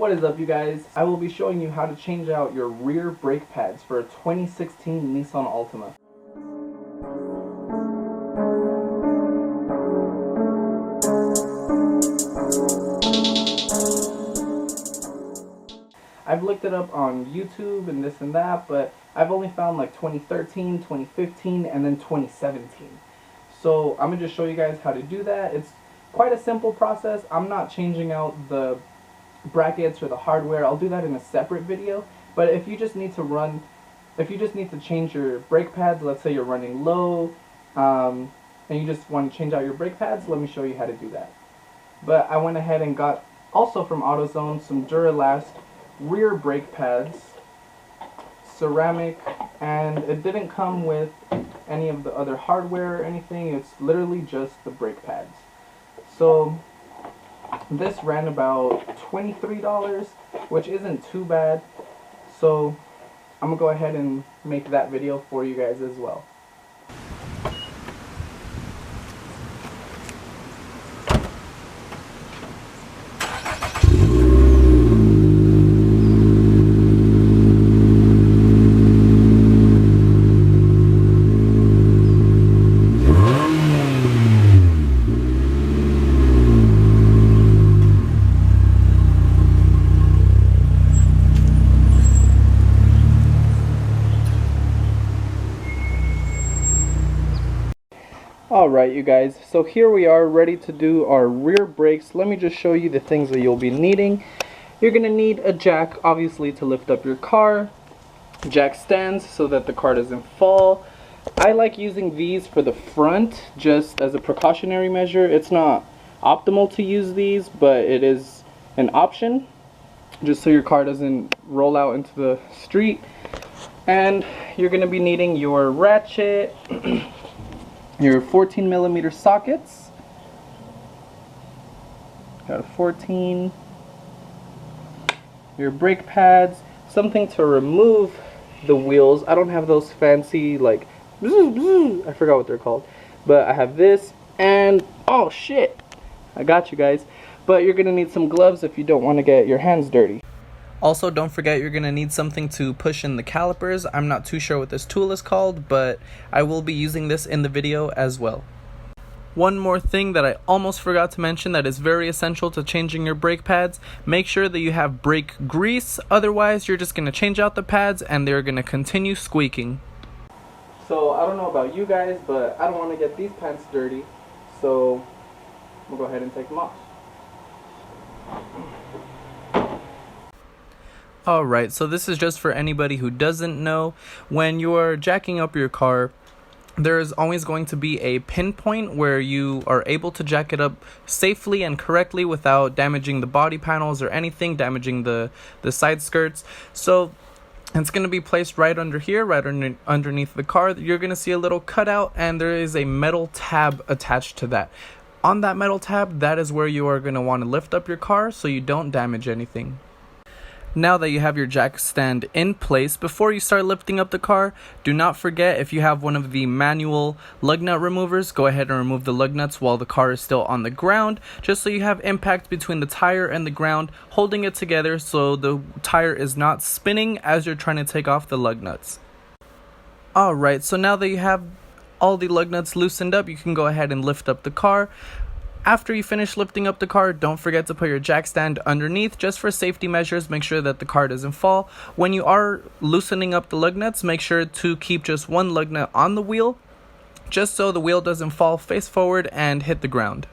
What is up, you guys? I will be showing you how to change out your rear brake pads for a 2016 Nissan Altima. I've looked it up on YouTube and this and that, but I've only found like 2013, 2015, and then 2017. So I'm going to just show you guys how to do that. It's quite a simple process. I'm not changing out the brackets or the hardware. I'll do that in a separate video. But if you just need to change your brake pads, let's say you're running low, and you just want to change out your brake pads, let me show you how to do that. But I went ahead and got, also from AutoZone, some Duralast rear brake pads, ceramic, and it didn't come with any of the other hardware or anything. It's literally just the brake pads. So this ran about $23, which isn't too bad. So I'm gonna go ahead and make that video for you guys as well. Alright, you guys, so here we are ready to do our rear brakes. Let me just show you the things that you'll be needing. You're going to need a jack, obviously, to lift up your car. Jack stands so that the car doesn't fall. I like using these for the front just as a precautionary measure. It's not optimal to use these, but it is an option, just so your car doesn't roll out into the street. And you're going to be needing your ratchet, your 14mm sockets. Got a 14. Your brake pads, something to remove the wheels. I don't have those fancy, like, I forgot what they're called, but I have this, and oh shit, I got you guys. But you're gonna need some gloves if you don't want to get your hands dirty. Also, don't forget you're going to need something to push in the calipers. I'm not too sure what this tool is called, but I will be using this in the video as well. One more thing that I almost forgot to mention that is very essential to changing your brake pads: make sure that you have brake grease, otherwise you're just going to change out the pads and they're going to continue squeaking. So I don't know about you guys, but I don't want to get these pants dirty, so we'll go ahead and take them off. Alright, so this is just for anybody who doesn't know. When you're jacking up your car, there is always going to be a pinpoint where you are able to jack it up safely and correctly without damaging the body panels or anything, damaging the side skirts. So it's going to be placed right under here, right underneath the car. You're going to see a little cutout, and there is a metal tab attached to that. On that metal tab, that is where you are going to want to lift up your car so you don't damage anything. Now that you have your jack stand in place, before you start lifting up the car, do not forget, if you have one of the manual lug nut removers, go ahead and remove the lug nuts while the car is still on the ground, just so you have impact between the tire and the ground, holding it together so the tire is not spinning as you're trying to take off the lug nuts. Alright, so now that you have all the lug nuts loosened up, you can go ahead and lift up the car. After you finish lifting up the car, don't forget to put your jack stand underneath, just for safety measures. Make sure that the car doesn't fall. When you are loosening up the lug nuts, make sure to keep just one lug nut on the wheel, just so the wheel doesn't fall face forward and hit the ground.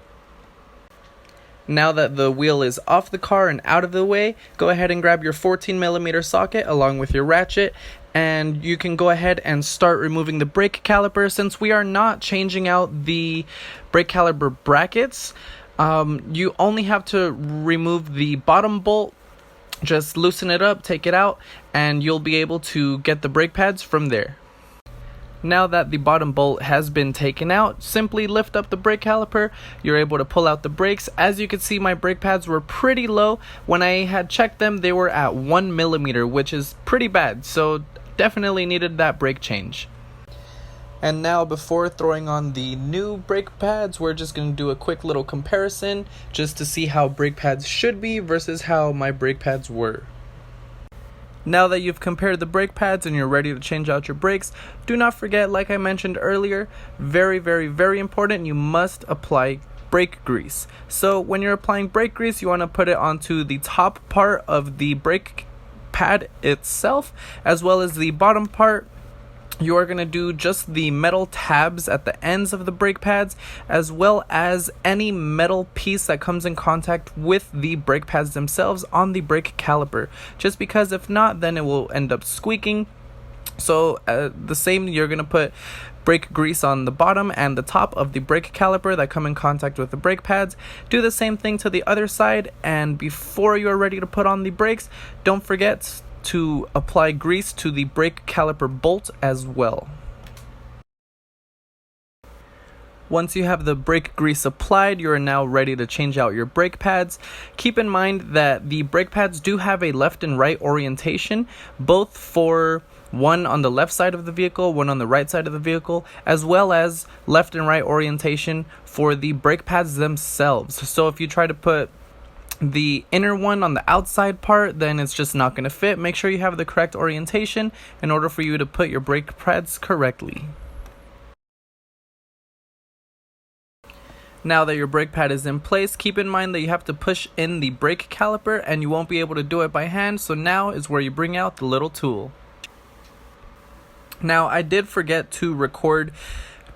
Now that the wheel is off the car and out of the way, go ahead and grab your 14mm socket along with your ratchet, and you can go ahead and start removing the brake caliper. Since we are not changing out the brake caliper brackets, you only have to remove the bottom bolt. Just loosen it up, take it out, and you'll be able to get the brake pads from there. Now that the bottom bolt has been taken out, simply lift up the brake caliper. You're able to pull out the brakes. As you can see, my brake pads were pretty low. When I had checked them, they were at 1mm, which is pretty bad, so definitely needed that brake change. And now, before throwing on the new brake pads, we're just going to do a quick little comparison just to see how brake pads should be versus how my brake pads were. Now that you've compared the brake pads and you're ready to change out your brakes, do not forget, like I mentioned earlier, very, very, very important, you must apply brake grease. So when you're applying brake grease, you want to put it onto the top part of the brake pad itself, as well as the bottom part. You are going to do just the metal tabs at the ends of the brake pads, as well as any metal piece that comes in contact with the brake pads themselves on the brake caliper. Just because if not, then it will end up squeaking. So the same, you're going to put brake grease on the bottom and the top of the brake caliper that come in contact with the brake pads. Do the same thing to the other side, and before you are ready to put on the brakes, don't forget to apply grease to the brake caliper bolt as well. Once you have the brake grease applied, you are now ready to change out your brake pads. Keep in mind that the brake pads do have a left and right orientation, both for one on the left side of the vehicle, one on the right side of the vehicle, as well as left and right orientation for the brake pads themselves. So if you try to put the inner one on the outside part, then it's just not going to fit. Make sure you have the correct orientation in order for you to put your brake pads correctly. Now that your brake pad is in place, keep in mind that you have to push in the brake caliper and you won't be able to do it by hand, so now is where you bring out the little tool. Now, I did forget to record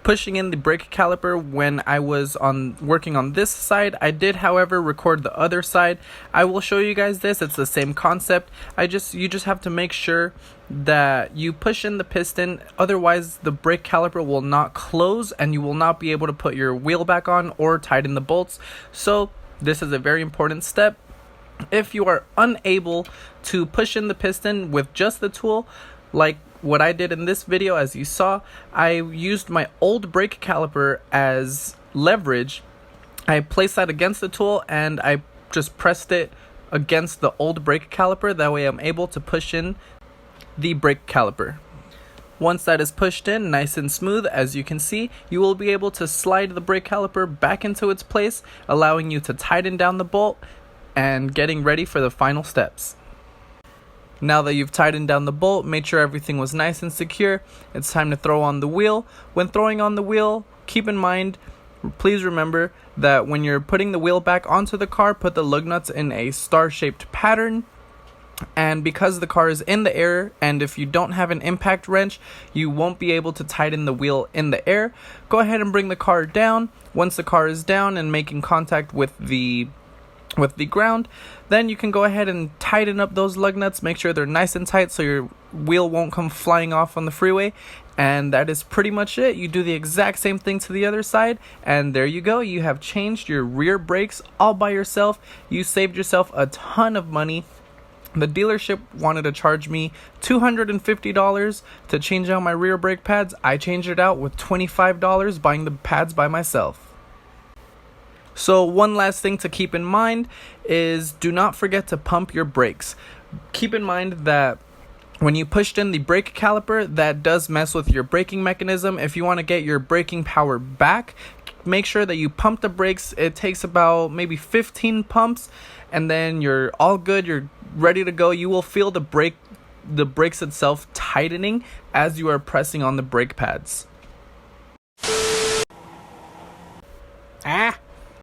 pushing in the brake caliper when I was working on this side. I did, however, record the other side. I will show you guys this. It's the same concept. You just have to make sure that you push in the piston, otherwise the brake caliper will not close and you will not be able to put your wheel back on or tighten the bolts. So this is a very important step. If you are unable to push in the piston with just the tool, like what I did in this video, as you saw, I used my old brake caliper as leverage. I placed that against the tool and I just pressed it against the old brake caliper. That way I'm able to push in the brake caliper. Once that is pushed in nice and smooth, as you can see, you will be able to slide the brake caliper back into its place, allowing you to tighten down the bolt and getting ready for the final steps. Now that you've tightened down the bolt, made sure everything was nice and secure, it's time to throw on the wheel. When throwing on the wheel, keep in mind, please remember that when you're putting the wheel back onto the car, put the lug nuts in a star-shaped pattern. And because the car is in the air, and if you don't have an impact wrench, you won't be able to tighten the wheel in the air. Go ahead and bring the car down. Once the car is down and making contact with the ground, then you can go ahead and tighten up those lug nuts. Make sure they're nice and tight so your wheel won't come flying off on the freeway. And that is pretty much it. You do the exact same thing to the other side, and there you go. You have changed your rear brakes all by yourself. You saved yourself a ton of money. The dealership wanted to charge me $250 to change out my rear brake pads. I changed it out with $25 buying the pads by myself. So one last thing to keep in mind is do not forget to pump your brakes. Keep in mind that when you pushed in the brake caliper, that does mess with your braking mechanism. If you want to get your braking power back, make sure that you pump the brakes. It takes about maybe 15 pumps and then you're all good. You're ready to go. You will feel the brakes itself tightening as you are pressing on the brake pads.